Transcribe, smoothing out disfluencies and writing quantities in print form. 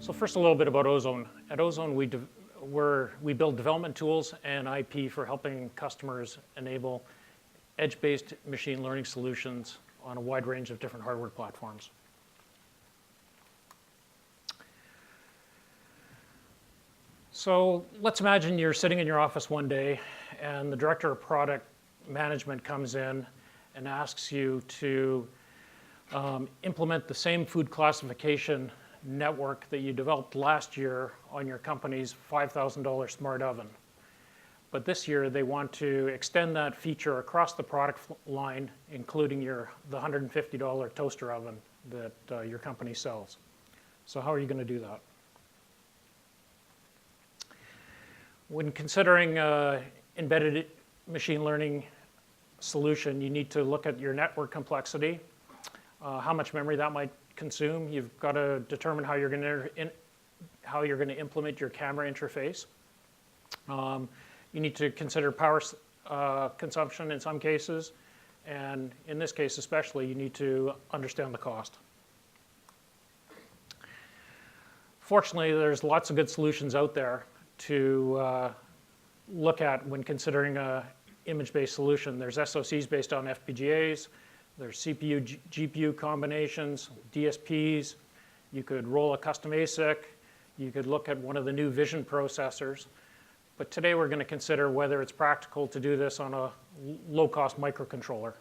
So first, a little bit about Ozone. At Ozone, we build development tools and IP for helping customers enable edge-based machine learning solutions on a wide range of different hardware platforms. So let's imagine you're sitting in your office one day and the director of product management comes in and asks you to implement the same food classification network that you developed last year on your company's $5,000 smart oven. But this year they want to extend that feature across the product line, including the $150 toaster oven that your company sells. So how are you going to do that? When considering embedded machine learning solution, you need to look at your network complexity, how much memory that might consume. You've got to determine how you're going to implement your camera interface. You need to consider power consumption in some cases, and in this case especially, you need to understand the cost. Fortunately, there's lots of good solutions out there to look at when considering an image-based solution. There's SoCs based on FPGAs. There's CPU, GPU combinations, DSPs. You could roll a custom ASIC. You could look at one of the new vision processors. But today we're going to consider whether it's practical to do this on a low-cost microcontroller.